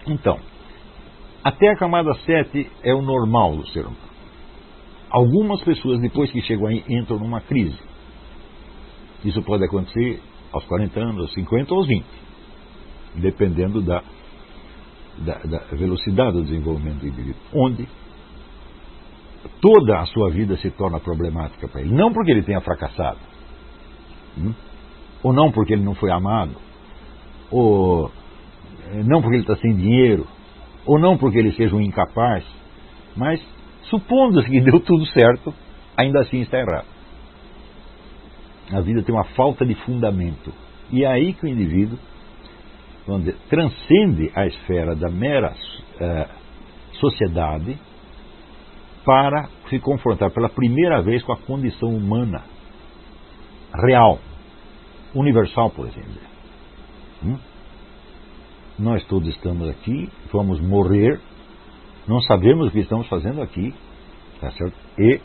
Então, até a camada 7 é o normal do ser humano. Algumas pessoas, depois que chegam aí, entram numa crise. Isso pode acontecer aos 40 anos, aos 50 ou aos 20, dependendo da velocidade do desenvolvimento do indivíduo, onde toda a sua vida se torna problemática para ele. Não porque ele tenha fracassado, ou não porque ele não foi amado, ou não porque ele está sem dinheiro, ou não porque ele seja um incapaz, mas supondo-se que deu tudo certo, ainda assim está errado. A vida tem uma falta de fundamento. E é aí que o indivíduo transcende a esfera da mera sociedade para se confrontar pela primeira vez com a condição humana real, universal, por exemplo. Nós todos estamos aqui, vamos morrer, não sabemos o que estamos fazendo aqui, tá certo? E,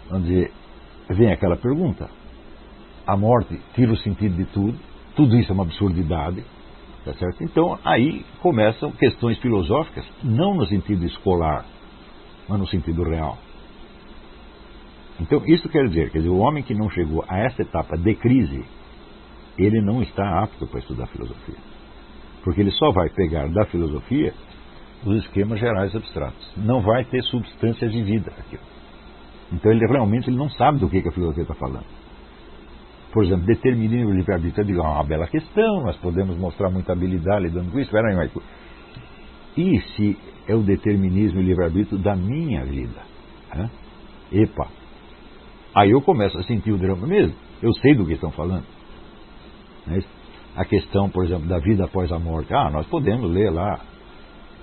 vamos dizer, vem aquela pergunta: a morte tira o sentido de tudo? Tudo isso é uma absurdidade, tá certo? Então aí começam questões filosóficas, não no sentido escolar, mas no sentido real. Então isso quer dizer, o homem que não chegou a essa etapa de crise, ele não está apto para estudar filosofia, porque ele só vai pegar da filosofia os esquemas gerais abstratos, não vai ter substância de vida aquilo. Então ele realmente não sabe do que a filosofia está falando. Por exemplo, determinismo e livre-arbítrio, eu digo, é uma bela questão, nós podemos mostrar muita habilidade lidando com isso. Espera aí, mas e se é o determinismo e livre-arbítrio da minha vida? Epa! Aí eu começo a sentir o drama mesmo. Eu sei do que estão falando. A questão, por exemplo, da vida após a morte. Nós podemos ler lá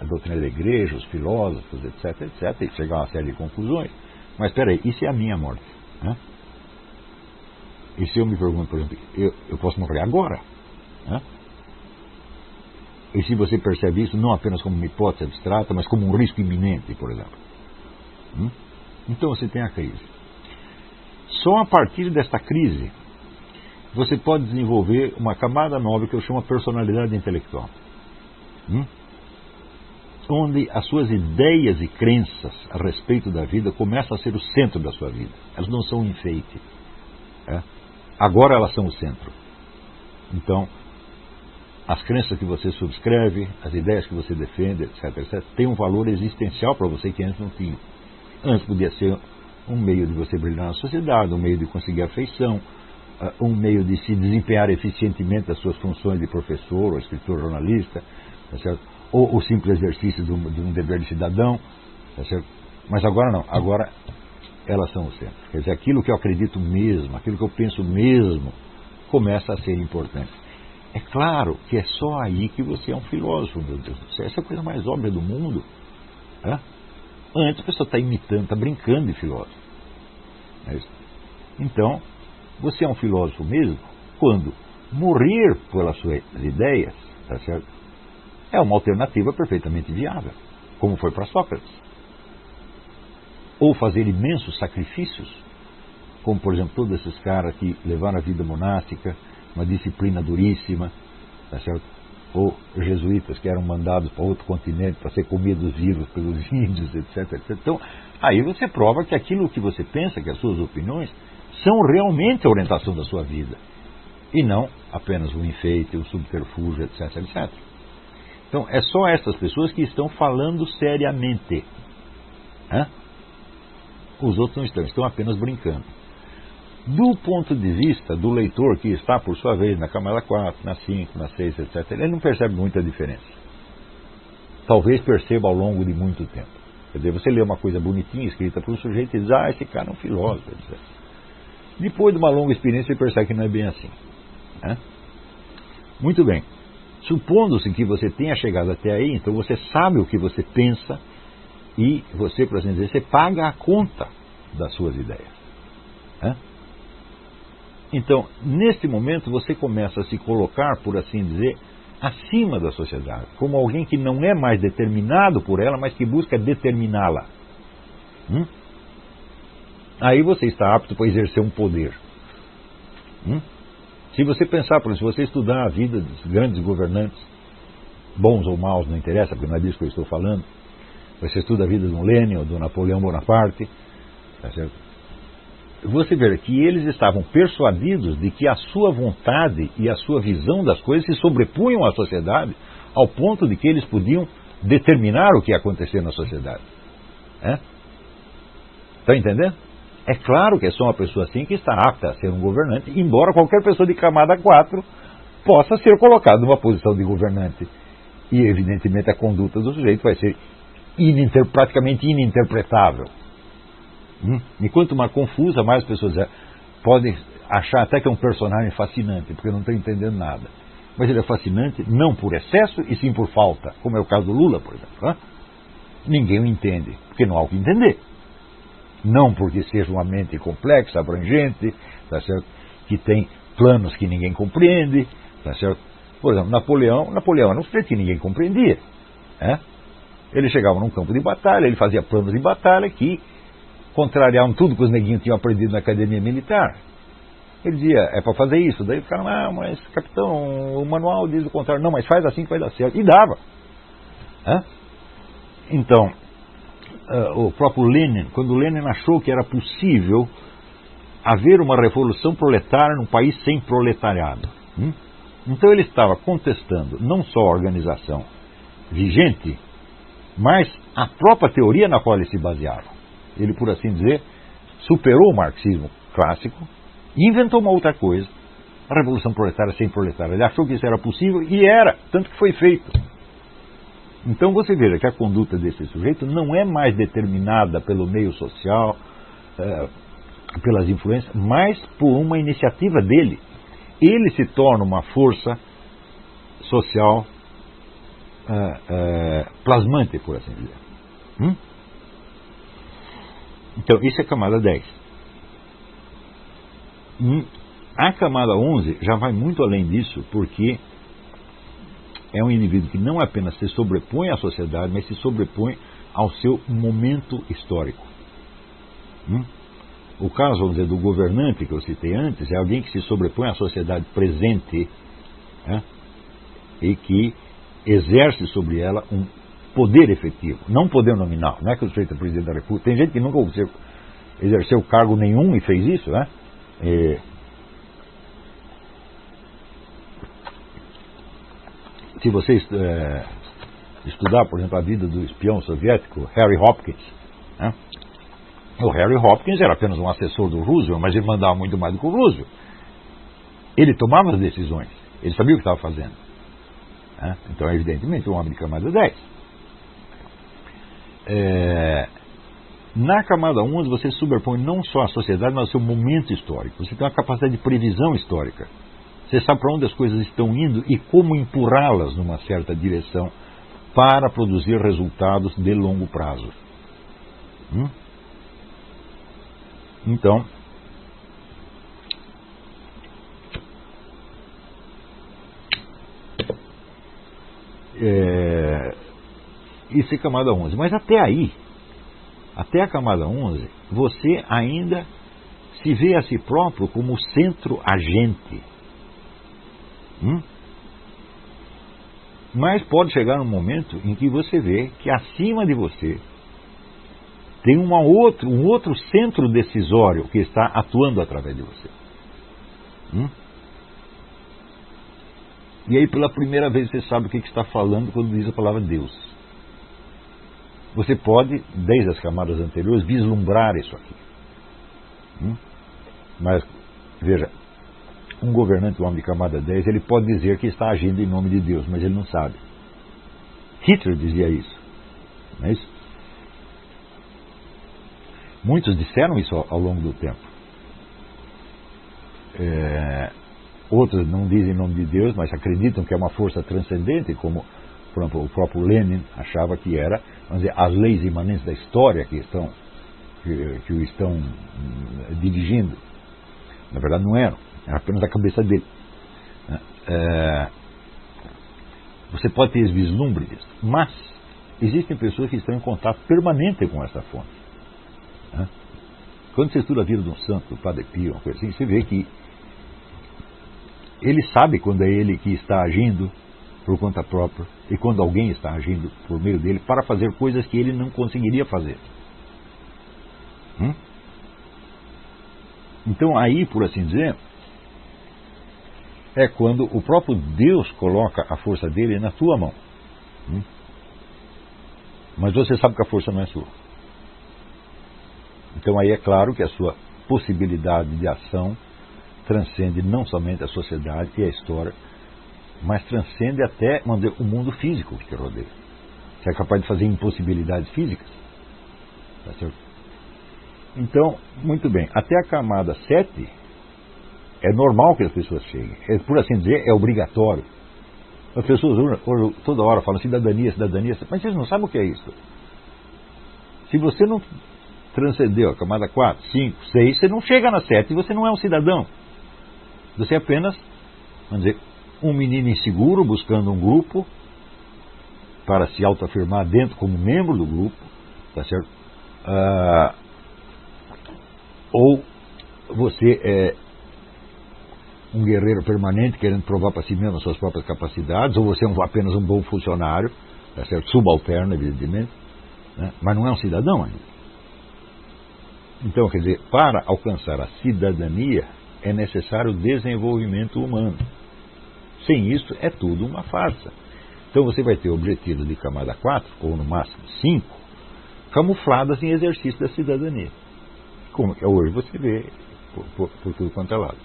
a doutrina da igreja, os filósofos, etc, etc, e chegar a uma série de conclusões. Mas espera aí, e se é a minha morte? E se eu me pergunto, por exemplo, eu posso morrer agora? E se você percebe isso não apenas como uma hipótese abstrata, mas como um risco iminente, por exemplo? Então você tem a crise. Só a partir desta crise você pode desenvolver uma camada nova que eu chamo de personalidade intelectual. Onde as suas ideias e crenças a respeito da vida começam a ser o centro da sua vida. Elas não são um enfeite. Agora elas são o centro. Então, as crenças que você subscreve, as ideias que você defende, etc, etc, têm um valor existencial para você que antes não tinha. Antes podia ser um meio de você brilhar na sociedade, um meio de conseguir afeição, um meio de se desempenhar eficientemente das suas funções de professor, ou escritor, jornalista, tá certo? Ou o simples exercício de um dever de cidadão, tá certo? Mas agora não, agora elas são o centro. Quer dizer, aquilo que eu acredito mesmo, aquilo que eu penso mesmo, começa a ser importante. É claro que é só aí que você é um filósofo, meu Deus do céu. Essa é a coisa mais óbvia do mundo. Antes a pessoa está imitando, está brincando de filósofo. Então, você é um filósofo mesmo quando morrer pelas suas ideias, tá certo? É uma alternativa perfeitamente viável, como foi para Sócrates. Ou fazer imensos sacrifícios, como por exemplo todos esses caras que levaram a vida monástica, uma disciplina duríssima, tá certo? Ou jesuítas que eram mandados para outro continente para ser comidos vivos pelos índios, etc, etc. Então, aí você prova que aquilo que você pensa, que as suas opiniões, são realmente a orientação da sua vida, e não apenas um enfeite, um subterfúgio, etc, etc. Então, é só essas pessoas que estão falando seriamente. Os outros não estão apenas brincando. Do ponto de vista do leitor que está, por sua vez, na camada 4, na 5, na 6, etc., ele não percebe muita diferença. Talvez perceba ao longo de muito tempo. Quer dizer, você lê uma coisa bonitinha, escrita por um sujeito e diz, esse cara é um filósofo, etc. Depois de uma longa experiência, você percebe que não é bem assim. Muito bem. Supondo-se que você tenha chegado até aí, então você sabe o que você pensa e você, por assim dizer, você paga a conta das suas ideias. Então, nesse momento, você começa a se colocar, por assim dizer, acima da sociedade, como alguém que não é mais determinado por ela, mas que busca determiná-la. Aí você está apto para exercer um poder. Se você pensar, por exemplo, se você estudar a vida dos grandes governantes, bons ou maus, não interessa, porque não é disso que eu estou falando. Você estuda a vida do Lenin ou do Napoleão Bonaparte, tá certo? Você vê que eles estavam persuadidos de que a sua vontade e a sua visão das coisas se sobrepunham à sociedade, ao ponto de que eles podiam determinar o que ia acontecer na sociedade. Está entendendo? É claro que é só uma pessoa assim que está apta a ser um governante, embora qualquer pessoa de camada 4 possa ser colocada numa posição de governante. E, evidentemente, a conduta do sujeito vai ser praticamente ininterpretável. E quanto mais confusa, mais as pessoas podem achar até que é um personagem fascinante, porque não estão entendendo nada. Mas ele é fascinante não por excesso, e sim por falta, como é o caso do Lula, por exemplo. Ninguém o entende, porque não há o que entender. Não porque seja uma mente complexa, abrangente, tá certo? Que tem planos que ninguém compreende, tá certo? Por exemplo, Napoleão era um sujeito que ninguém compreendia. Ele chegava num campo de batalha, ele fazia planos de batalha que contrariavam tudo que os neguinhos tinham aprendido na academia militar. Ele dizia, é para fazer isso. Daí o cara, não, mas capitão, o manual diz o contrário. Não, mas faz assim que vai dar certo. E dava. Então, o próprio Lenin, quando Lenin achou que era possível haver uma revolução proletária num país sem proletariado. Então ele estava contestando não só a organização vigente, mas a própria teoria na qual ele se baseava. Ele, por assim dizer, superou o marxismo clássico e inventou uma outra coisa, a revolução proletária sem proletária. Ele achou que isso era possível e era, tanto que foi feito. Então você veja que a conduta desse sujeito não é mais determinada pelo meio social, pelas influências, mas por uma iniciativa dele. Ele se torna uma força social plasmante, por assim dizer. Então, isso é a camada 10. A camada 11 já vai muito além disso, porque é um indivíduo que não apenas se sobrepõe à sociedade, mas se sobrepõe ao seu momento histórico. O caso, vamos dizer, do governante que eu citei antes, é alguém que se sobrepõe à sociedade presente, e que exerce sobre ela um poder efetivo, não um poder nominal. Não é que o sujeito é presidente da República. Tem gente que nunca exerceu cargo nenhum e fez isso, se você estudar, por exemplo, a vida do espião soviético Harry Hopkins, o Harry Hopkins era apenas um assessor do Roosevelt, mas ele mandava muito mais do que o Roosevelt. Ele tomava as decisões, ele sabia o que estava fazendo. Então, evidentemente, um homem de camada 10. Na camada 11 você sobrepõe não só a sociedade, mas o seu momento histórico. Você tem uma capacidade de previsão histórica. Você sabe para onde as coisas estão indo e como empurrá-las numa certa direção para produzir resultados de longo prazo. Então, isso é camada 11. Mas até aí, até a camada 11, você ainda se vê a si próprio como centro agente. Mas pode chegar um momento em que você vê que acima de você tem um outro centro decisório que está atuando através de você. E aí pela primeira vez você sabe o que está falando quando diz a palavra Deus. Você pode, desde as camadas anteriores, vislumbrar isso aqui. Mas, veja, um governante, um homem de camada 10, ele pode dizer que está agindo em nome de Deus, mas ele não sabe. Hitler dizia isso. Não é isso? Muitos disseram isso ao longo do tempo. Outros não dizem em nome de Deus, mas acreditam que é uma força transcendente, como, por exemplo, o próprio Lenin achava que era, vamos dizer, as leis imanentes da história que o estão dirigindo. Na verdade não eram, era apenas a cabeça dele. Você pode ter esse vislumbre disso, mas existem pessoas que estão em contato permanente com essa fonte. Quando você estuda a vida de um santo, do Padre Pio, uma coisa assim, você vê que ele sabe quando é ele que está agindo, por conta própria e quando alguém está agindo por meio dele para fazer coisas que ele não conseguiria fazer. Então aí, por assim dizer, é quando o próprio Deus coloca a força dele na tua mão. Mas você sabe que a força não é sua. Então aí é claro que a sua possibilidade de ação transcende não somente a sociedade e a história, mas transcende até, vamos dizer, o mundo físico que te rodeia. Você é capaz de fazer impossibilidades físicas. Tá certo? Então, muito bem, até a camada 7 é normal que as pessoas cheguem. Por assim dizer, é obrigatório. As pessoas toda hora falam cidadania, cidadania, mas vocês não sabem o que é isso. Se você não transcendeu a camada 4, 5, 6, você não chega na 7 e você não é um cidadão. Você é apenas, vamos dizer, um menino inseguro buscando um grupo para se autoafirmar dentro como membro do grupo, tá certo? Ou você é um guerreiro permanente querendo provar para si mesmo as suas próprias capacidades, ou você é apenas um bom funcionário, tá certo? Subalterno, evidentemente, né? Mas não é um cidadão ainda. Então, quer dizer, para alcançar a cidadania é necessário o desenvolvimento humano. Sem isso, é tudo uma farsa. Então você vai ter objetivos de camada 4, ou no máximo 5, camufladas em exercício da cidadania. Como hoje você vê por tudo quanto é lado.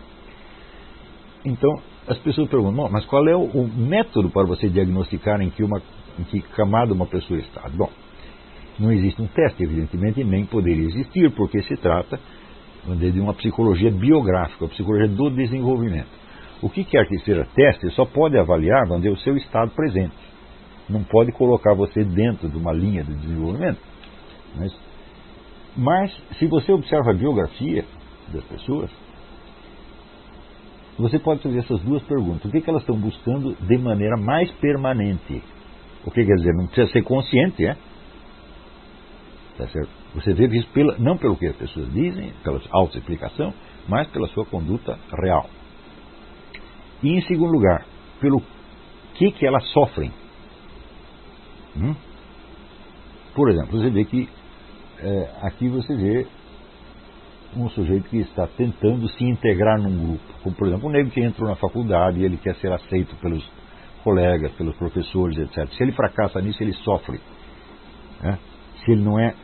Então, as pessoas perguntam, mas qual é o método para você diagnosticar em que camada uma pessoa está? Bom, não existe um teste, evidentemente, e nem poderia existir, porque se trata de uma psicologia biográfica, a psicologia do desenvolvimento. O que quer que seja teste só pode avaliar, vamos dizer, o seu estado presente. Não pode colocar você dentro de uma linha de desenvolvimento. Mas se você observa a biografia das pessoas, você pode fazer essas duas perguntas. O que elas estão buscando de maneira mais permanente? O que quer dizer? Não precisa ser consciente, é? Tá certo? Você vê isso não pelo que as pessoas dizem, pela autoexplicação, mas pela sua conduta real. E em segundo lugar, pelo que elas sofrem. Por exemplo, você vê que aqui você vê um sujeito que está tentando se integrar num grupo. Como, por exemplo, um negro que entrou na faculdade e ele quer ser aceito pelos colegas, pelos professores, etc. Se ele fracassa nisso, ele sofre. Se ele não é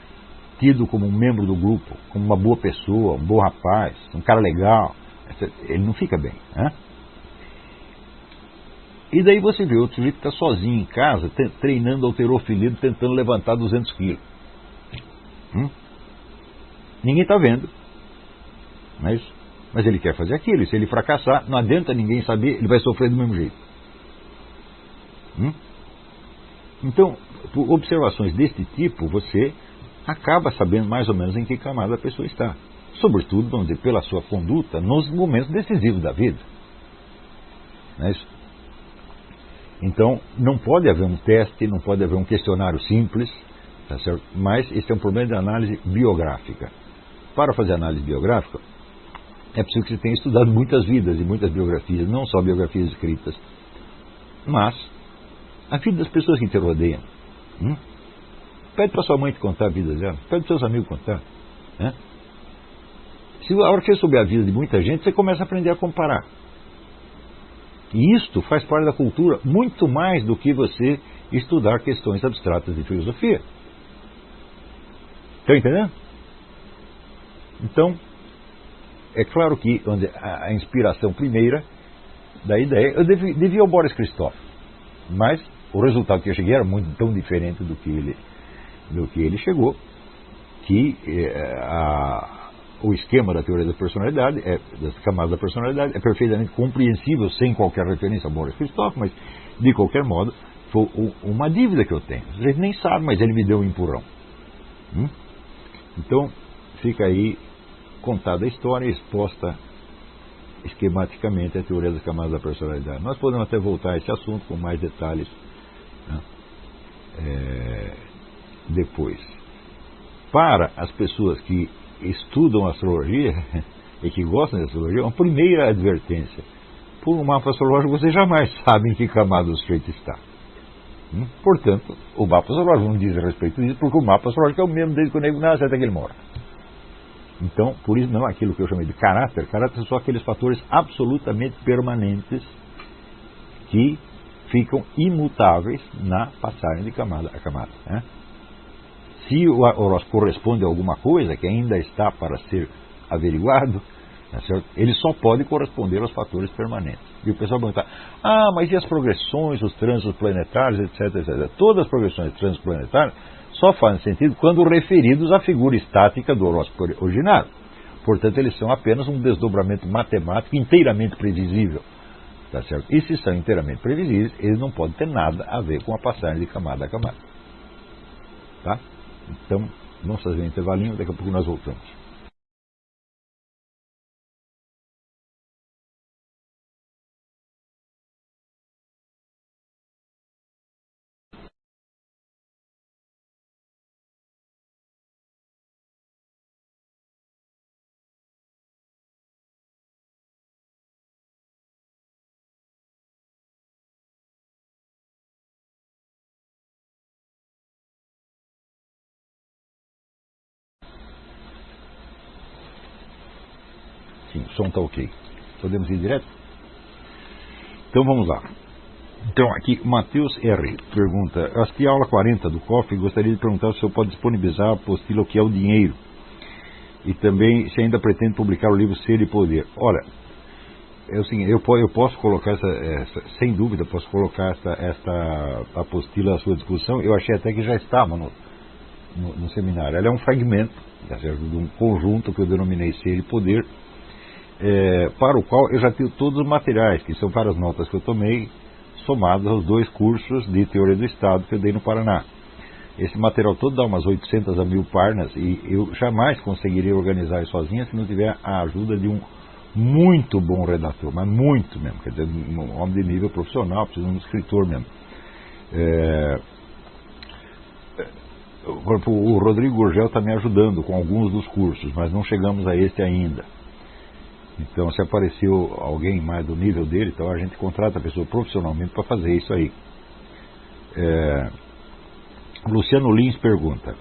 tido como um membro do grupo, como uma boa pessoa, um bom rapaz, um cara legal, etc., ele não fica bem. E daí você vê outro sujeito que está sozinho em casa, treinando halterofilia, tentando levantar 200 quilos. Ninguém está vendo. Mas ele quer fazer aquilo. E se ele fracassar, não adianta ninguém saber, ele vai sofrer do mesmo jeito. Então, por observações deste tipo, você acaba sabendo mais ou menos em que camada a pessoa está. Sobretudo, vamos dizer, pela sua conduta nos momentos decisivos da vida. Não é isso? Então, não pode haver um teste, não pode haver um questionário simples, tá certo? Mas esse é um problema de análise biográfica. Para fazer análise biográfica, é preciso que você tenha estudado muitas vidas e muitas biografias, não só biografias escritas, mas a vida das pessoas que te rodeiam. Pede para sua mãe te contar a vida dela, pede para seus amigos contar. Se a hora que você souber a vida de muita gente, você começa a aprender a comparar. E isto faz parte da cultura muito mais do que você estudar questões abstratas de filosofia. Estão entendendo? Então, é claro que a inspiração primeira da ideia, eu devia ao Boris Christoff, mas o resultado que eu cheguei era muito tão diferente do que ele chegou, que o esquema da teoria da personalidade, das camadas da personalidade, é perfeitamente compreensível sem qualquer referência ao Boris Christoff, mas de qualquer modo foi uma dívida que eu tenho. A gente nem sabe, mas ele me deu um empurrão. Então fica aí contada a história e exposta esquematicamente a teoria das camadas da personalidade. Nós podemos até voltar a esse assunto com mais detalhes depois. Para as pessoas que estudam astrologia e que gostam de astrologia, uma primeira advertência por um mapa astrológico você jamais sabe em que camada o sujeito está. Portanto, o mapa astrológico não diz a respeito disso, porque o mapa astrológico é o mesmo desde que o nego nasce até que ele morre. Então, por isso não aquilo que eu chamei de caráter. Caráter são aqueles fatores absolutamente permanentes que ficam imutáveis na passagem de camada a camada. Né? Se o horóscopo corresponde a alguma coisa que ainda está para ser averiguado, tá certo? Ele só pode corresponder aos fatores permanentes. E o pessoal pergunta, mas e as progressões, os trânsitos planetários, etc, etc. Todas as progressões de trânsitos planetários só fazem sentido quando referidos à figura estática do horóscopo originário. Portanto, eles são apenas um desdobramento matemático inteiramente previsível. Tá certo? E se são inteiramente previsíveis, eles não podem ter nada a ver com a passagem de camada a camada. Tá? Então, vamos fazer um intervalinho, daqui a pouco nós voltamos. Sim, o som está ok. Podemos ir direto? Então vamos lá. Então aqui, Matheus R. pergunta, eu assisti a aula 40 do COF e gostaria de perguntar se o senhor pode disponibilizar a apostila O que é o Dinheiro e também se ainda pretende publicar o livro Ser e Poder. Olha, eu posso colocar sem dúvida, posso colocar esta apostila à sua disposição. Eu achei até que já estava no seminário. Ela é um fragmento de um conjunto que eu denominei Ser e Poder, para o qual eu já tenho todos os materiais, que são várias notas que eu tomei, somados aos 2 cursos de Teoria do Estado que eu dei no Paraná. Esse material todo dá umas 800 a 1000 páginas e eu jamais conseguiria organizar isso sozinho se não tiver a ajuda de um muito bom redator, mas muito mesmo, quer dizer, um homem de nível profissional, precisa de um escritor mesmo. O Rodrigo Gurgel está me ajudando com alguns dos cursos, mas não chegamos a este ainda. Então, se apareceu alguém mais do nível dele, então a gente contrata a pessoa profissionalmente para fazer isso aí. Luciano Lins pergunta,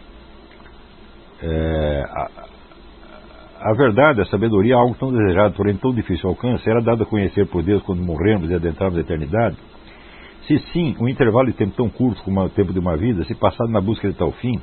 a verdade, a sabedoria é algo tão desejado, porém tão difícil de alcance, era dada a conhecer por Deus quando morremos e adentrarmos a eternidade? Se sim, um intervalo de tempo tão curto como o tempo de uma vida, se passado na busca de tal fim,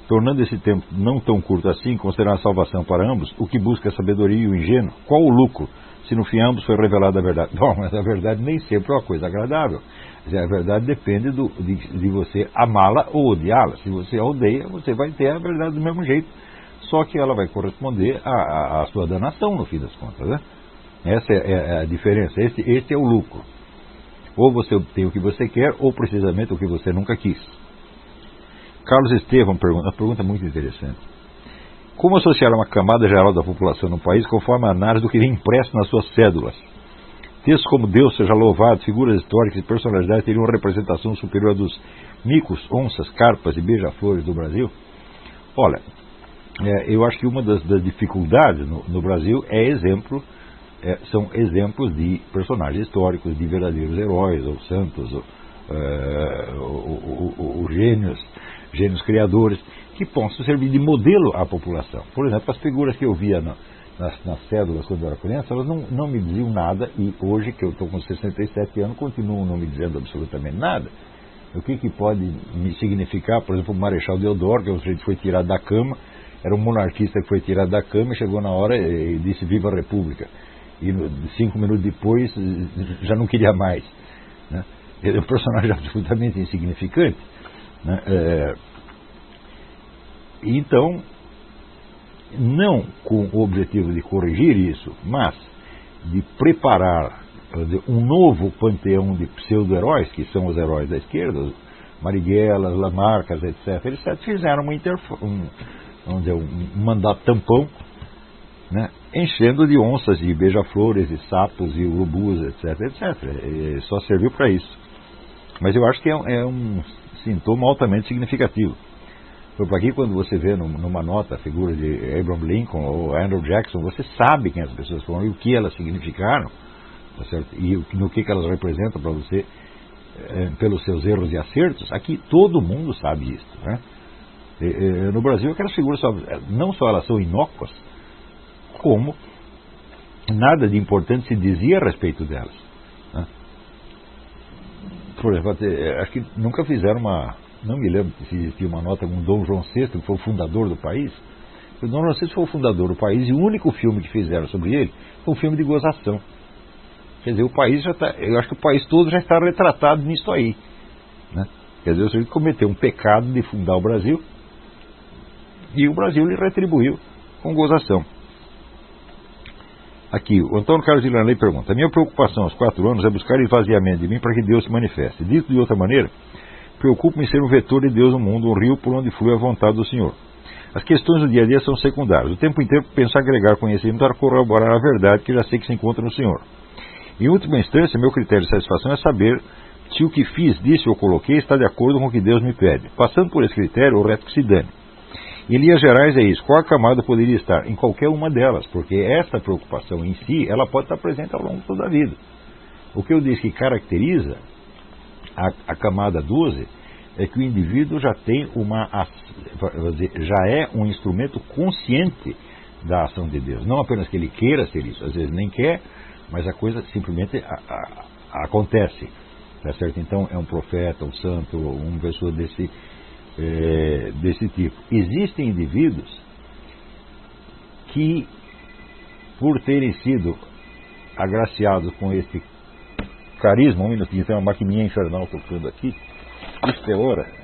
tornando esse tempo não tão curto assim, considerando a salvação para ambos, o que busca a sabedoria e o ingênuo, qual o lucro, se no fim ambos foi revelada a verdade? Bom, mas a verdade nem sempre é uma coisa agradável. A verdade depende de você amá-la ou odiá-la. Se você a odeia, você vai ter a verdade do mesmo jeito, só que ela vai corresponder à sua danação, no fim das contas. Né? Essa é a diferença, esse é o lucro. Ou você obtém o que você quer, ou precisamente o que você nunca quis. Carlos Estevam pergunta, uma pergunta muito interessante. Como associar uma camada geral da população no país conforme a análise do que vem impresso nas suas cédulas? Textos como Deus seja louvado, figuras históricas e personalidades teriam uma representação superior à dos micos, onças, carpas e beija-flores do Brasil? Olha, eu acho que uma das dificuldades no Brasil são exemplos de personagens históricos, de verdadeiros heróis, ou santos, ou gênios criadores, que possam servir de modelo à população. Por exemplo, as figuras que eu via nas cédulas quando eu era criança, elas não me diziam nada, e hoje, que eu estou com 67 anos, continuam não me dizendo absolutamente nada. O que pode me significar, por exemplo, o Marechal Deodoro, que é um sujeito que foi tirado da cama, era um monarquista que foi tirado da cama e chegou na hora e disse Viva a República. E 5 minutos depois já não queria mais. Né? Ele é um personagem absolutamente insignificante. Né? Então, não com o objetivo de corrigir isso, mas de preparar um novo panteão de pseudo-heróis, que são os heróis da esquerda, Marighella, Lamarcas, etc. Eles fizeram um mandato tampão, né, enchendo de onças, de beija-flores, de sapos e urubus, etc, etc. E só serviu para isso. Mas eu acho que é um sintoma altamente significativo. Porque aqui, quando você vê numa nota a figura de Abraham Lincoln ou Andrew Jackson, você sabe quem as pessoas foram e o que elas significaram, tá certo? E no que elas representam para você, pelos seus erros e acertos, aqui todo mundo sabe isso, né? No Brasil, aquelas figuras não só elas são inócuas, como nada de importante se dizia a respeito delas, né? Por exemplo, acho que nunca fizeram não me lembro se existia uma nota com Dom João VI, que foi o fundador do país. O Dom João VI foi o fundador do país e o único filme que fizeram sobre ele foi um filme de gozação. Quer dizer, o país já está, eu acho que o país todo já está retratado nisso aí, né? Quer dizer, o senhor cometeu um pecado de fundar o Brasil e o Brasil lhe retribuiu com gozação. Aqui, o Antônio Carlos de Lanley pergunta: a minha preocupação aos 4 anos é buscar esvaziamento de mim para que Deus se manifeste. Dito de outra maneira, preocupo-me em ser um vetor de Deus no mundo, um rio por onde flui a vontade do Senhor. As questões do dia a dia são secundárias. O tempo inteiro penso agregar conhecimento para corroborar a verdade que já sei que se encontra no Senhor. Em última instância, meu critério de satisfação é saber se o que fiz, disse ou coloquei está de acordo com o que Deus me pede. Passando por esse critério, o resto que se dane. Em linhas gerais é isso. Qual a camada poderia estar? Em qualquer uma delas, porque essa preocupação em si, ela pode estar presente ao longo de toda a vida. O que eu disse que caracteriza a camada 12 é que o indivíduo já tem já é um instrumento consciente da ação de Deus. Não apenas que ele queira ser isso, às vezes nem quer, mas a coisa simplesmente acontece. Tá certo? Então é um profeta, um santo, uma pessoa desse tipo. Existem indivíduos que, por terem sido agraciados com esse carisma, um minutinho, tem uma maquininha infernal tocando aqui, isso é hora.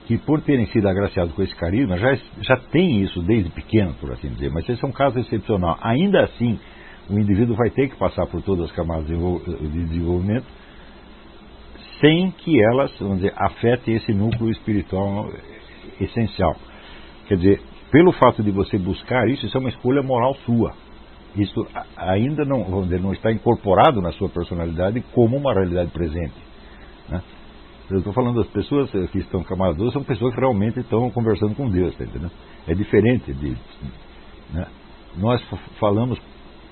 Que por terem sido agraciados com esse carisma, já tem isso desde pequeno, por assim dizer, mas esse é um caso excepcional. Ainda assim, o indivíduo vai ter que passar por todas as camadas de desenvolvimento sem que elas, vamos dizer, afetem esse núcleo espiritual essencial. Quer dizer, pelo fato de você buscar isso, isso é uma escolha moral sua. Isso ainda não, vamos dizer, não está incorporado na sua personalidade como uma realidade presente, né? Eu estou falando das pessoas que estão camada 12, são pessoas que realmente estão conversando com Deus, tá entendendo? É diferente né? Nós falamos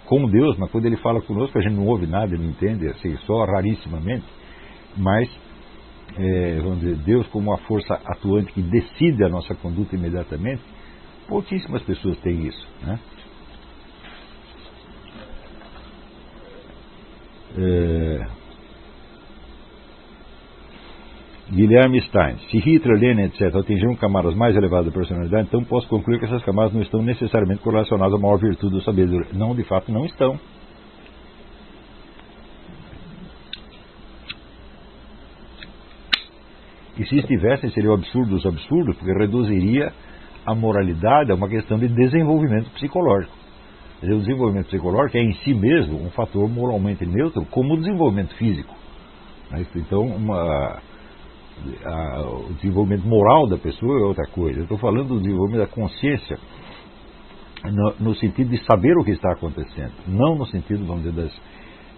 com Deus, mas quando Ele fala conosco, a gente não ouve nada, não entende, assim, só rarissimamente. Mas, vamos dizer, Deus como uma força atuante que decide a nossa conduta imediatamente, pouquíssimas pessoas têm isso, né? Guilherme Stein: se Hitler, Lenin, etc. atingiram camadas mais elevadas da personalidade, então posso concluir que essas camadas não estão necessariamente correlacionadas à maior virtude ou sabedoria. Não, de fato, não estão. E se estivessem, seria o absurdo dos absurdos, porque reduziria a moralidade a uma questão de desenvolvimento psicológico. Quer dizer, o desenvolvimento psicológico é em si mesmo um fator moralmente neutro, como o desenvolvimento físico. Então, o desenvolvimento moral da pessoa é outra coisa. Eu estou falando do desenvolvimento da consciência no sentido de saber o que está acontecendo, não no sentido, vamos dizer, das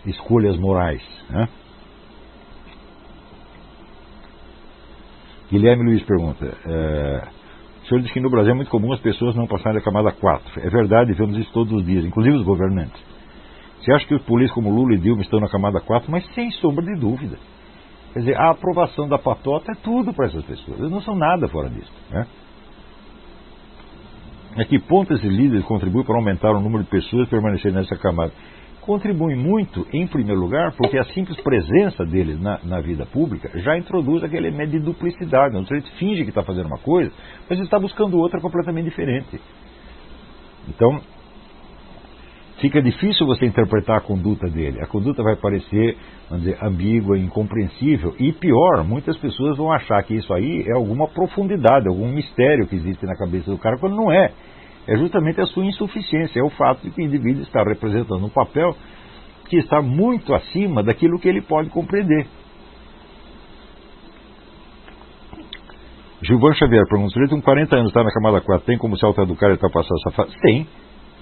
escolhas morais, né? Guilherme Luiz pergunta: o senhor diz que no Brasil é muito comum as pessoas não passarem da camada 4. É verdade, vemos isso todos os dias, inclusive os governantes. Você acha que os políticos como Lula e Dilma estão na camada 4? Mas sem sombra de dúvida. Quer dizer, a aprovação da patota é tudo para essas pessoas. Eles não são nada fora disso, né? A que ponto esses líderes contribuem para aumentar o número de pessoas que permanecerem nessa camada? Contribuem muito, em primeiro lugar, porque a simples presença deles na vida pública já introduz aquele elemento de duplicidade. O sujeito finge que está fazendo uma coisa, mas ele está buscando outra completamente diferente. Então, fica difícil você interpretar a conduta dele. A conduta vai parecer, vamos dizer, ambígua, incompreensível. E pior, muitas pessoas vão achar que isso aí é alguma profundidade, algum mistério que existe na cabeça do cara, quando não é. É justamente a sua insuficiência, é o fato de que o indivíduo está representando um papel que está muito acima daquilo que ele pode compreender. Gilvan Xavier pergunta: o sujeito com 40 anos está na camada 4, tem como se autoeducar e ultrapassar essa fase? Tem.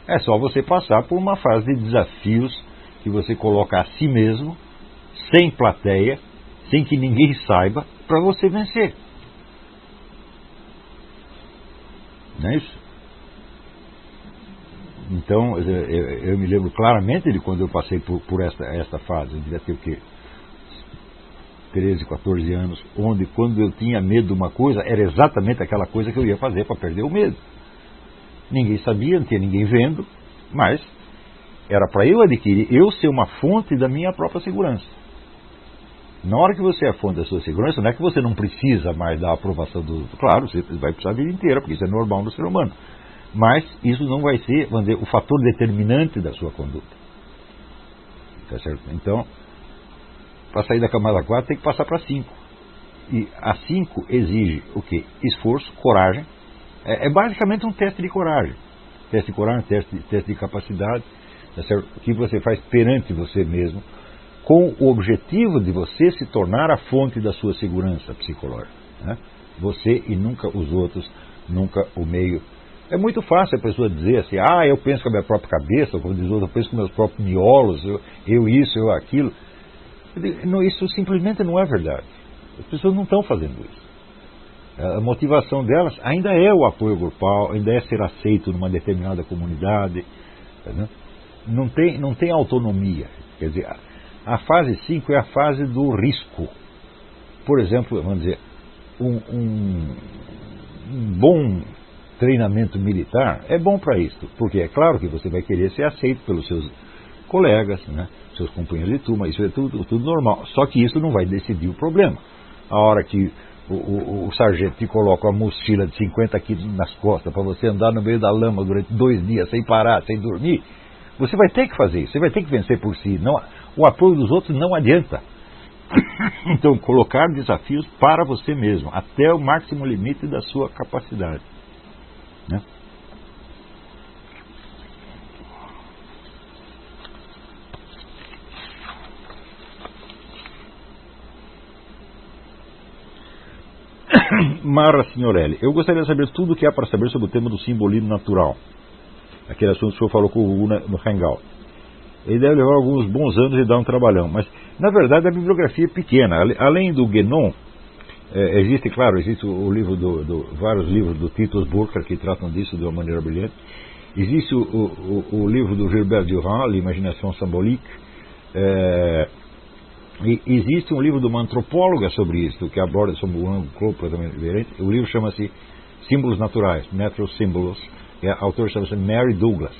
É só você passar por uma fase de desafios que você coloca a si mesmo, sem plateia, sem que ninguém saiba, para você vencer. Não é isso? Então, eu me lembro claramente de quando eu passei por esta fase. Eu devia ter o quê? 13, 14 anos, onde quando eu tinha medo de uma coisa, era exatamente aquela coisa que eu ia fazer para perder o medo. Ninguém sabia, não tinha ninguém vendo, mas era para eu adquirir, eu ser uma fonte da minha própria segurança. Na hora que você é a fonte da sua segurança, não é que você não precisa mais da aprovação do outro. Claro, você vai precisar a vida inteira, porque isso é normal no ser humano. Mas isso não vai ser, vamos dizer, o fator determinante da sua conduta. Tá certo? Então, para sair da camada 4 tem que passar para 5. E a 5 exige o quê? Esforço, coragem. É basicamente um teste de coragem. Teste de coragem, teste de capacidade, tá certo? Que você faz perante você mesmo, com o objetivo de você se tornar a fonte da sua segurança psicológica. Né? Você e nunca os outros, nunca o meio. É muito fácil a pessoa dizer assim, eu penso com a minha própria cabeça, ou como diz o outro, eu penso com meus próprios miolos, eu isso, eu aquilo. Isso simplesmente não é verdade. As pessoas não estão fazendo isso. A motivação delas ainda é o apoio grupal, ainda é ser aceito numa determinada comunidade. Né? Não tem autonomia. Quer dizer, a fase 5 é a fase do risco. Por exemplo, vamos dizer, um bom treinamento militar é bom para isso, porque é claro que você vai querer ser aceito pelos seus colegas, né, seus companheiros de turma, isso é tudo normal. Só que isso não vai decidir o problema. A hora que o sargento te coloca uma mochila de 50 quilos nas costas para você andar no meio da lama durante 2 dias sem parar, sem dormir, você vai ter que fazer isso, você vai ter que vencer por si. Não, o apoio dos outros não adianta. Então, colocar desafios para você mesmo, até o máximo limite da sua capacidade. Né? Mara Signorelli, eu gostaria de saber tudo o que há para saber sobre o tema do simbolismo natural. Aquele assunto que o senhor falou com o Hugo no Hangout. Ele deve levar alguns bons anos e dar um trabalhão, mas na verdade a bibliografia é pequena. Além do Guénon, existe o livro vários livros do Titus Burckhardt que tratam disso de uma maneira brilhante. Existe o livro do Gilbert Durand, L'Imagination Symbolique. E existe um livro de uma antropóloga sobre isso, que aborda sobre um ângulo completamente diferente. O livro chama-se Símbolos Naturais, Natural Symbols. E a autora chama-se Mary Douglas.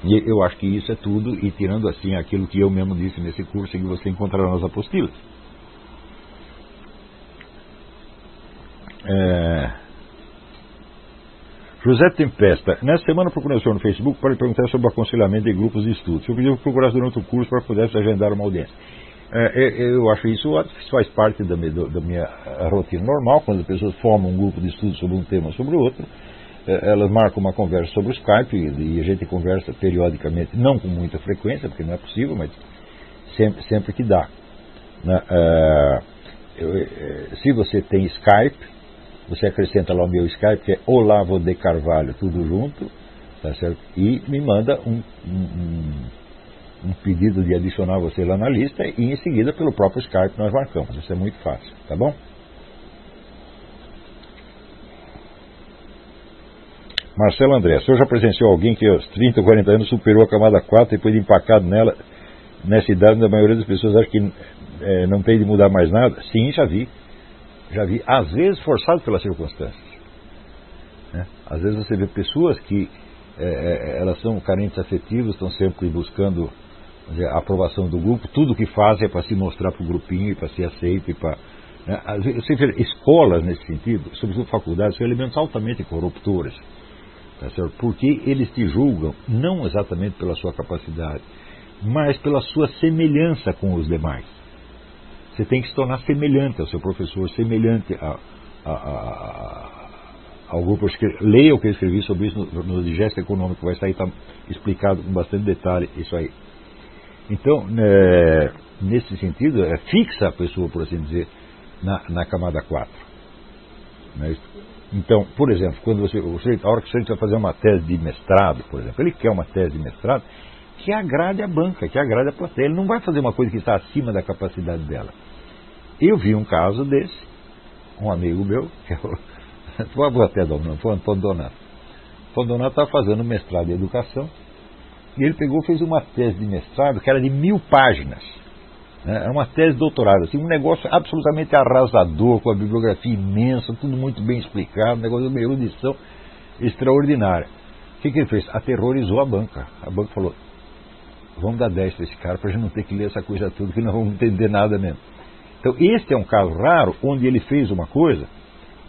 E eu acho que isso é tudo, e tirando assim aquilo que eu mesmo disse nesse curso, que você encontrará nas apostilas. José Tempesta, nessa semana procurei o senhor no Facebook para lhe perguntar sobre o aconselhamento de grupos de estudo. O senhor pediu que procurasse durante o curso para pudesse agendar uma audiência. Eu acho isso faz parte da minha rotina normal, quando as pessoas formam um grupo de estudo sobre um tema ou sobre o outro. Elas marcam uma conversa sobre o Skype e a gente conversa periodicamente, não com muita frequência, porque não é possível, mas sempre que dá. Se você tem Skype, você acrescenta lá o meu Skype, que é Olavo de Carvalho, tudo junto, tá certo? E me manda um pedido de adicionar você lá na lista e em seguida pelo próprio Skype nós marcamos. Isso é muito fácil, tá bom? Marcelo André, o senhor já presenciou alguém que aos 30 ou 40 anos superou a camada 4 e foi empacado nela, nessa idade onde a maioria das pessoas acha que não tem de mudar mais nada? Sim, já vi, às vezes forçado pelas circunstâncias, né? Às vezes você vê pessoas que elas são carentes afetivos, estão sempre buscando a aprovação do grupo, tudo que fazem é para se mostrar para o grupinho e para ser aceito e para... Né? Às vezes, você vê escolas nesse sentido, sobretudo faculdades, são elementos altamente corruptores, tá certo? Porque eles te julgam não exatamente pela sua capacidade, mas pela sua semelhança com os demais. Você tem que se tornar semelhante ao seu professor, semelhante ao grupo. Leia o que eu escrevi sobre isso no Digesto Econômico, vai sair, tá explicado com bastante detalhe isso aí. Então, nesse sentido, fixa a pessoa, por assim dizer, na camada 4. Né? Então, por exemplo, quando a hora que você vai fazer uma tese de mestrado, por exemplo, ele quer uma tese de mestrado que agrade a banca, que agrade a plateia. Ele não vai fazer uma coisa que está acima da capacidade dela. Eu vi um caso desse, um amigo meu, que vou até dar o nome, foi o Antônio Donato. O Antônio Donato estava fazendo mestrado em educação, e ele fez uma tese de mestrado que era de 1000 páginas. Era uma tese de doutorado, assim, um negócio absolutamente arrasador, com a bibliografia imensa, tudo muito bem explicado, um negócio de uma erudição extraordinária. O que ele fez? Aterrorizou a banca. A banca falou, vamos dar 10 para esse cara, para a gente não ter que ler essa coisa toda, que não vamos entender nada mesmo. Então, este é um caso raro, onde ele fez uma coisa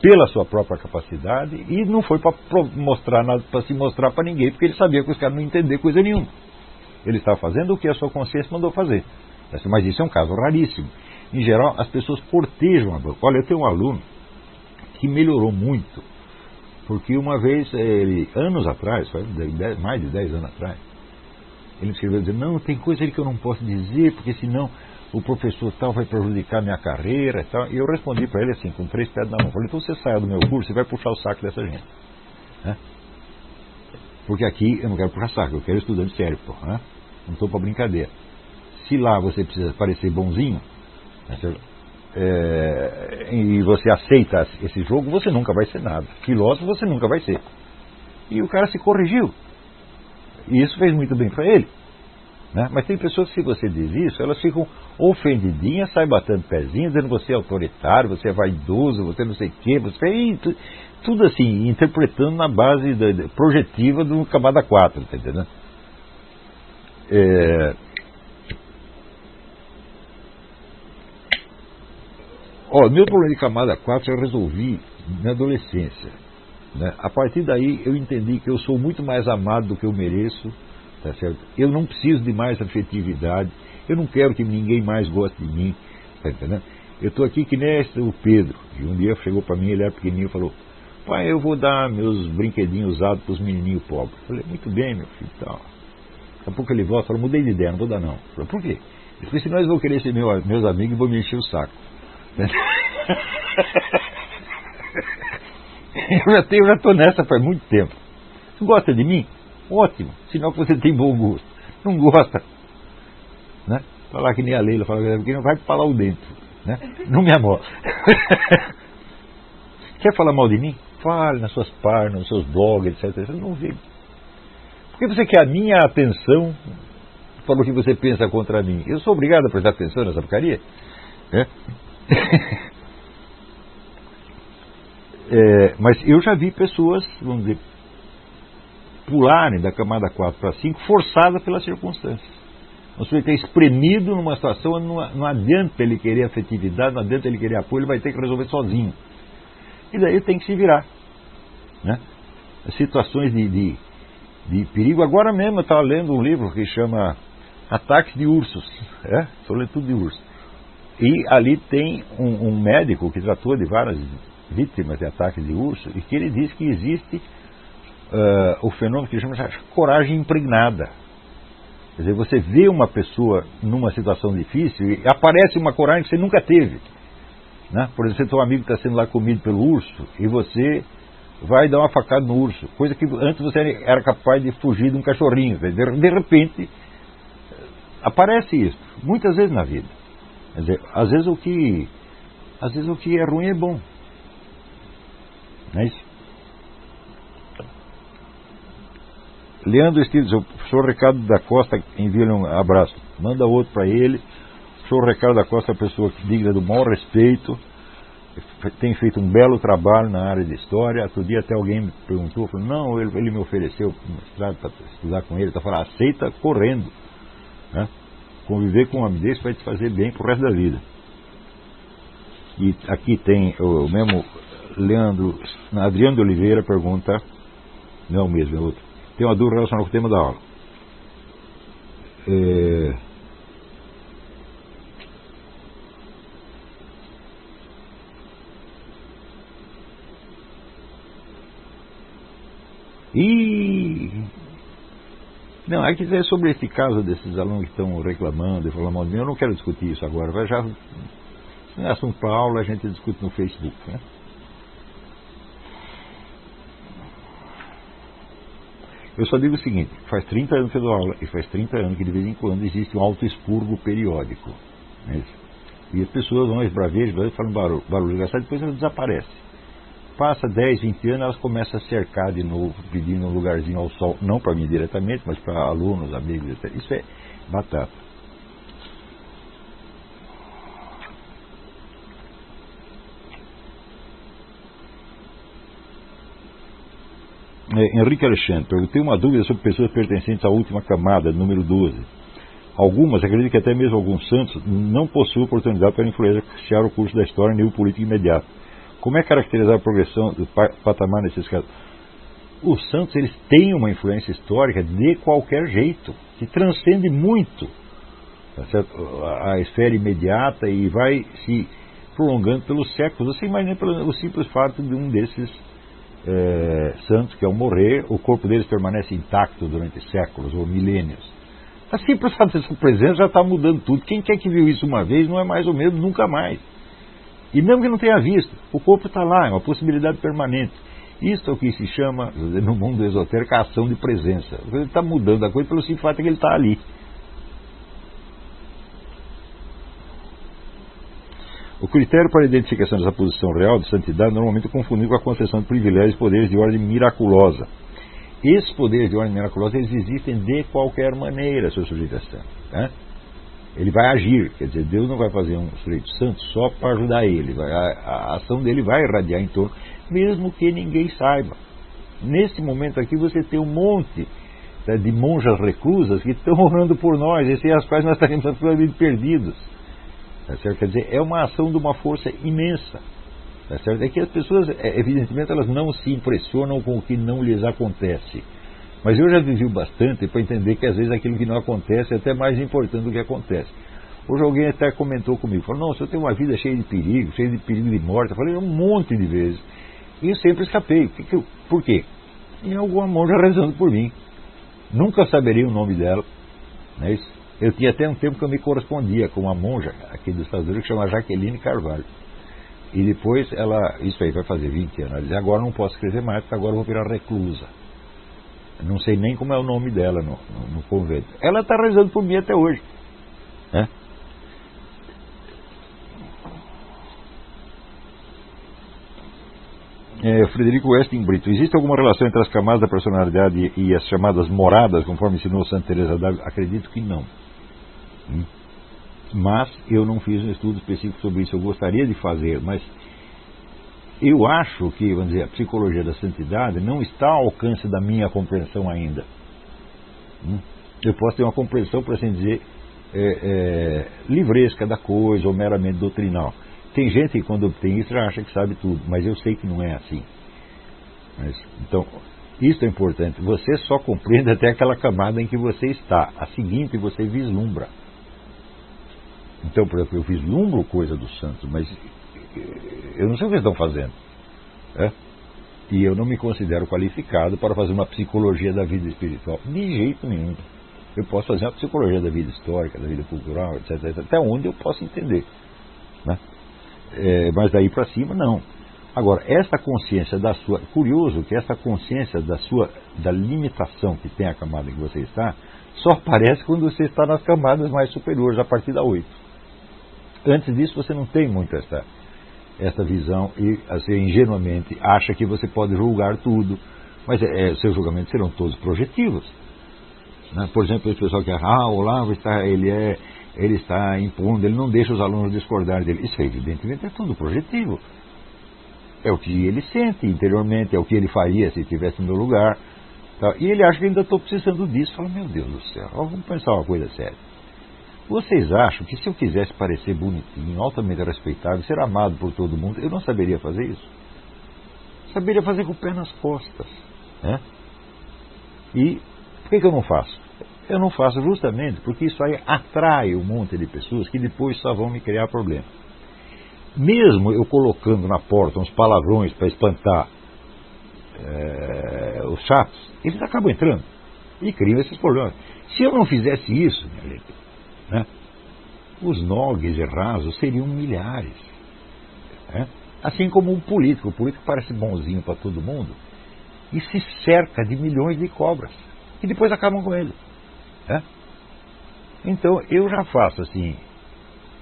pela sua própria capacidade e não foi para mostrar nada, para se mostrar para ninguém, porque ele sabia que os caras não iam entender coisa nenhuma. Ele estava fazendo o que a sua consciência mandou fazer. Mas isso é um caso raríssimo. Em geral, as pessoas cortejam a banca. Olha, eu tenho um aluno que melhorou muito, porque uma vez, anos atrás, mais de 10 anos atrás, ele me escreveu dizendo, não, tem coisa aí que eu não posso dizer, porque senão o professor tal vai prejudicar minha carreira e tal. E eu respondi para ele assim, com 3 pedras na mão. Falei, então você saia do meu curso e vai puxar o saco dessa gente. Né? Porque aqui eu não quero puxar saco, eu quero estudante sério, pô, né? Não estou para brincadeira. Se lá você precisa parecer bonzinho, e você aceita esse jogo, você nunca vai ser nada. Filósofo você nunca vai ser. E o cara se corrigiu. E isso fez muito bem para ele. Né? Mas tem pessoas que, se você diz isso, elas ficam ofendidinhas, saem batendo pezinho, dizendo que você é autoritário, você é vaidoso, você não sei o quê, tudo assim, interpretando na base projetiva do camada 4, tá entendendo? Meu problema de camada 4 eu resolvi na adolescência. Né? A partir daí eu entendi que eu sou muito mais amado do que eu mereço. Tá certo? Eu não preciso de mais afetividade, eu não quero que ninguém mais goste de mim, tá entendendo? Eu estou aqui que nem o Pedro, que um dia chegou para mim, ele era pequenininho e falou, pai, eu vou dar meus brinquedinhos usados para os menininhos pobres. Eu falei, muito bem, meu filho, tal. Daqui a pouco ele volta e falou, mudei de ideia, não vou dar não. Eu falei, por quê? Ele falou, senão eles vão querer ser meus amigos e vão me encher o saco. Eu já estou nessa faz muito tempo. Você gosta de mim? Ótimo, sinal que você tem bom gosto. Não gosta, né? Falar que nem a Leila, porque não vai falar o dentro, né? Não me amor. Quer falar mal de mim? Fale nas suas páginas, nos seus blogs, etc. Eu não vejo. Porque você quer a minha atenção para o que você pensa contra mim. Eu sou obrigado a prestar atenção nessa porcaria? Mas eu já vi pessoas, vamos dizer, pularem da camada 4 para 5 forçada pelas circunstâncias. O sujeito é espremido numa situação onde não adianta ele querer afetividade, não adianta ele querer apoio, ele vai ter que resolver sozinho. E daí ele tem que se virar. Né? As situações de perigo. Agora mesmo eu estava lendo um livro que chama Ataques de Ursos. Estou lendo tudo de urso. E ali tem um médico que tratou de várias vítimas de ataques de urso e que ele diz que existe o fenômeno que chama de coragem impregnada. Quer dizer, você vê uma pessoa numa situação difícil e aparece uma coragem que você nunca teve. Né? Por exemplo, seu amigo está sendo lá comido pelo urso e você vai dar uma facada no urso, coisa que antes você era capaz de fugir de um cachorrinho. De repente, aparece isso, muitas vezes na vida. Quer dizer, às vezes o que é ruim é bom. Não é isso? Leandro Estives, o professor Ricardo da Costa envia-lhe um abraço. Manda outro para ele. O professor Ricardo da Costa é uma pessoa digna do maior respeito. Tem feito um belo trabalho na área de história. Outro dia até alguém me perguntou, falou, não, ele me ofereceu um mestrado para estudar com ele. Está falando, aceita correndo. Né? Conviver com um homem desse vai te fazer bem pro resto da vida. E aqui tem o mesmo Leandro, Adriano de Oliveira pergunta, não é o mesmo, é outro. Tem uma dúvida relacionada com o tema da aula. Não, é que é sobre esse caso desses alunos que estão reclamando e falando mal de mim. Eu não quero discutir isso agora. Se não é assunto para aula, a gente discute no Facebook, né? Eu só digo o seguinte, faz 30 anos que eu dou aula, e faz 30 anos que de vez em quando existe um autoexpurgo periódico. Né? E as pessoas vão esbravejam, falam barulho engraçado, depois elas desaparecem. Passa 10, 20 anos, elas começam a cercar de novo, pedindo um lugarzinho ao sol, não para mim diretamente, mas para alunos, amigos, etc. Isso é batata. Henrique Alexandre, perguntei uma dúvida sobre pessoas pertencentes à última camada, número 12. Algumas, acredito que até mesmo alguns santos, não possuem oportunidade para influenciar o curso da história nem o político imediato. Como é caracterizar a progressão do patamar nesses casos? Os santos, eles têm uma influência histórica de qualquer jeito, que transcende muito, tá certo? A esfera imediata e vai se prolongando pelos séculos. Você imagina o simples fato de um desses santos, que ao morrer, o corpo deles permanece intacto durante séculos ou milênios. A simples fato dessa presença já está mudando tudo. Quem quer que viu isso uma vez não é mais ou menos nunca mais. E mesmo que não tenha visto, o corpo está lá, é uma possibilidade permanente. Isso é o que se chama, no mundo esotérico, a ação de presença. Ele está mudando a coisa pelo simples fato que ele está ali. O critério para a identificação dessa posição real de santidade normalmente é confundido com a concessão de privilégios e poderes de ordem miraculosa. Esses poderes de ordem miraculosa, eles existem de qualquer maneira, seu sujeito santo. Né? Ele vai agir, quer dizer, Deus não vai fazer um sujeito santo só para ajudar ele. A ação dele vai irradiar em torno, mesmo que ninguém saiba. Nesse momento aqui você tem um monte de monjas reclusas que estão orando por nós, e sem as quais nós estaremos absolutamente perdidos. Tá certo? Quer dizer, é uma ação de uma força imensa. Tá certo? É que as pessoas, evidentemente, elas não se impressionam com o que não lhes acontece. Mas eu já vivi bastante para entender que às vezes aquilo que não acontece é até mais importante do que acontece. Hoje alguém até comentou comigo, falou, não, você tem uma vida cheia de perigo de morte. Eu falei, um monte de vezes. E eu sempre escapei. Por quê? E alguma monja rezando por mim. Nunca saberia o nome dela. Não é isso? Eu tinha até um tempo que eu me correspondia com uma monja aqui dos Estados Unidos que chama Jaqueline Carvalho. E depois ela, isso aí vai fazer 20 anos, ela dizia, agora não posso escrever mais, porque agora eu vou virar reclusa. Não sei nem como é o nome dela no convento. Ela está rezando por mim até hoje. Né? Frederico Westing Brito, existe alguma relação entre as camadas da personalidade e as chamadas moradas, conforme ensinou Santa Teresa d'Ávila? Acredito que não. Mas eu não fiz um estudo específico sobre isso. Eu gostaria de fazer, mas eu acho que, vamos dizer, a psicologia da santidade não está ao alcance da minha compreensão ainda. Eu posso ter uma compreensão, por assim dizer, livresca da coisa, ou meramente doutrinal. Tem gente que quando obtém isso já acha que sabe tudo, mas eu sei que não é assim. Então, isso é importante. Você só compreende até aquela camada em que você está. A seguinte você vislumbra. Então, por exemplo, eu vislumbro coisa dos santos, mas eu não sei o que eles estão fazendo. E eu não me considero qualificado para fazer uma psicologia da vida espiritual. De jeito nenhum. Eu posso fazer uma psicologia da vida histórica, da vida cultural, etc. Até onde eu posso entender. Né? Mas daí para cima, não. Agora, essa consciência da sua... Curioso que essa consciência da limitação que tem a camada em que você está, só aparece quando você está nas camadas mais superiores, a partir da 8. Antes disso, você não tem muito essa visão e, assim, ingenuamente, acha que você pode julgar tudo. Mas seus julgamentos serão todos projetivos. Né? Por exemplo, esse pessoal que o Olavo ele está impondo, ele não deixa os alunos discordarem dele. Isso, evidentemente, é tudo projetivo. É o que ele sente interiormente, é o que ele faria se estivesse no meu lugar. Tá? E ele acha que ainda estou precisando disso. Fala, meu Deus do céu, vamos pensar uma coisa séria. Vocês acham que se eu quisesse parecer bonitinho, altamente respeitável, ser amado por todo mundo, eu não saberia fazer isso? Saberia fazer com o pé nas costas. Né? E por que eu não faço? Eu não faço justamente porque isso aí atrai um monte de pessoas que depois só vão me criar problema. Mesmo eu colocando na porta uns palavrões para espantar os chatos, eles acabam entrando e criam esses problemas. Se eu não fizesse isso, minha gente, né, os nogues e rasos seriam milhares. Né? Assim como um político. O político parece bonzinho para todo mundo. e se cerca de milhões de cobras, que depois acabam com ele. Então eu já faço assim,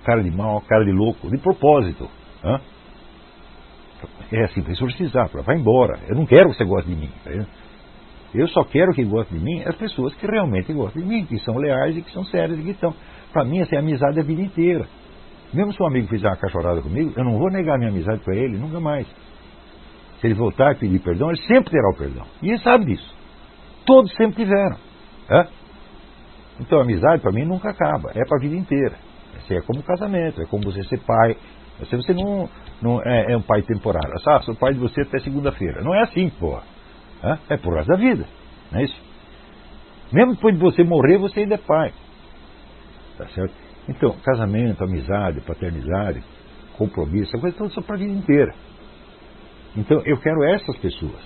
cara de mal, cara de louco, de propósito. É assim, para exorcizar, vai embora, eu não quero que você goste de mim. Eu só quero que goste de mim as pessoas que realmente gostam de mim, que são leais e que são sérias e que estão. Para mim, assim, amizade é a vida inteira. Mesmo se um amigo fizer uma cachorrada comigo, eu não vou negar minha amizade para ele, nunca mais. Se ele voltar e pedir perdão, ele sempre terá o perdão. E ele sabe disso. Todos sempre tiveram. Então a amizade para mim nunca acaba, é para a vida inteira. Assim, é como casamento, é como você ser pai. Você não é um pai temporário. Sou pai de você até segunda-feira. Não é assim, porra. É por resto da vida. Não é isso? Mesmo depois de você morrer, você ainda é pai. Tá certo? Então, casamento, amizade, paternidade, compromisso, essa coisa toda só para a vida inteira. Então, eu quero essas pessoas.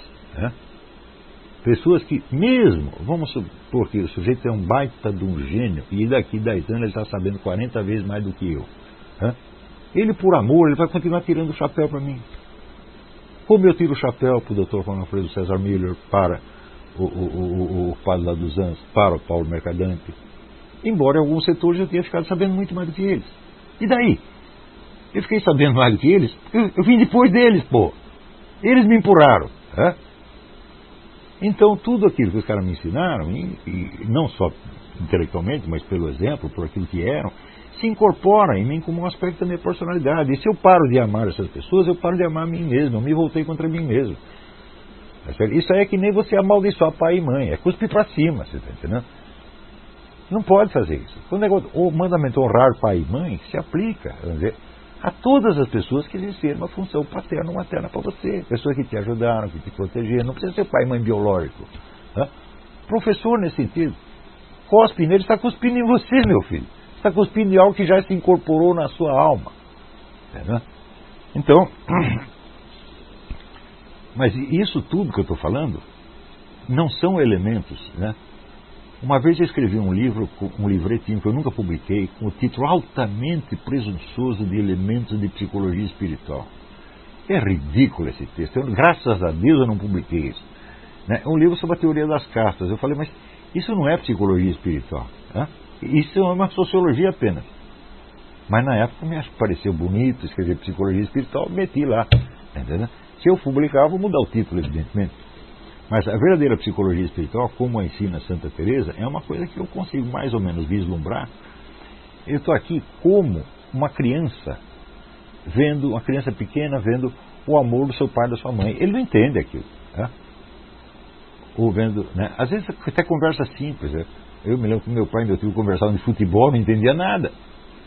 Pessoas que, mesmo, vamos supor que o sujeito é um baita de um gênio, e daqui 10 anos ele está sabendo 40 vezes mais do que eu. Ele, por amor, ele vai continuar tirando o chapéu para mim. Como eu tiro o chapéu para o Dr. Juan Alfredo César Miller, para o Padre lá dos Anjos, para o Paulo Mercadante. Embora em alguns setores eu tenha ficado sabendo muito mais do que eles. E daí? Eu fiquei sabendo mais do que eles, eu vim depois deles, pô. Eles me empurraram. Então, tudo aquilo que os caras me ensinaram, e não só intelectualmente, mas pelo exemplo, por aquilo que eram, se incorpora em mim como um aspecto da minha personalidade. E se eu paro de amar essas pessoas, eu paro de amar a mim mesmo. Eu me voltei contra mim mesmo. Isso aí é que nem você amaldiçoar pai e mãe. É cuspir para cima, você está entendendo? Não pode fazer isso. O mandamento honrar pai e mãe se aplica, vamos dizer, a todas as pessoas que exerceram uma função paterna ou materna para você. Pessoas que te ajudaram, que te protegeram. Não precisa ser pai e mãe biológico. Professor, nesse sentido, cospe nele, está cuspindo em você, meu filho. Está cuspindo em algo que já se incorporou na sua alma. Então, mas isso tudo que eu estou falando não são elementos. Uma vez eu escrevi um livro, um livretinho que eu nunca publiquei, com o título altamente presunçoso de elementos de psicologia espiritual. É ridículo esse texto. Graças a Deus eu não publiquei isso. É um livro sobre a teoria das castas. Eu falei, mas isso não é psicologia espiritual. Isso é uma sociologia apenas. Mas na época me pareceu bonito escrever psicologia espiritual, meti lá. Entendeu? Se eu publicar, vou mudar o título, evidentemente. Mas a verdadeira psicologia espiritual, como a ensina Santa Teresa, é uma coisa que eu consigo mais ou menos vislumbrar. Eu estou aqui como uma criança, uma criança pequena vendo o amor do seu pai e da sua mãe. Ele não entende aquilo. Ou vendo, às vezes até conversa simples. Eu me lembro que meu pai e meu tio conversavam de futebol, não entendia nada.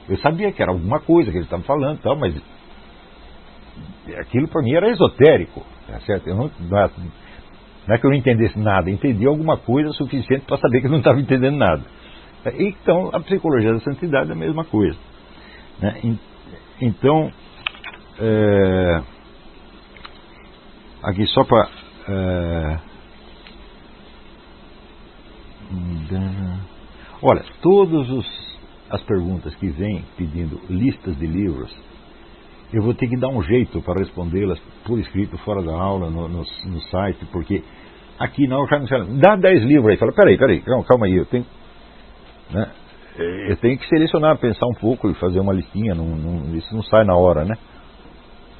Eu sabia que era alguma coisa que eles estavam falando, tal, mas aquilo para mim era esotérico. Certo? Não é que eu não entendesse nada, entendi alguma coisa suficiente para saber que eu não estava entendendo nada. Então, a psicologia da santidade é a mesma coisa. Então, aqui só para... olha, todas as perguntas que vêm pedindo listas de livros, eu vou ter que dar um jeito para respondê-las por escrito, fora da aula, no site, porque aqui não, dá 10 livros aí. Fala, peraí, calma aí, eu tenho que selecionar, pensar um pouco e fazer uma listinha, isso não sai na hora,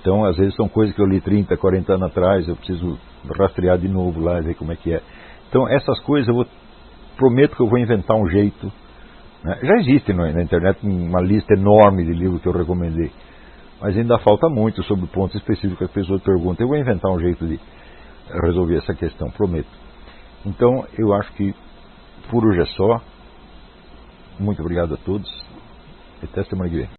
Então, às vezes são coisas que eu li 30, 40 anos atrás, eu preciso rastrear de novo lá, ver como é que é. Então, essas coisas prometo que eu vou inventar um jeito. Já existe na internet uma lista enorme de livros que eu recomendei. Mas ainda falta muito sobre pontos específicos que as pessoas perguntam. Eu vou inventar um jeito de resolver essa questão, prometo. Então, eu acho que por hoje é só. Muito obrigado a todos. Até semana que vem.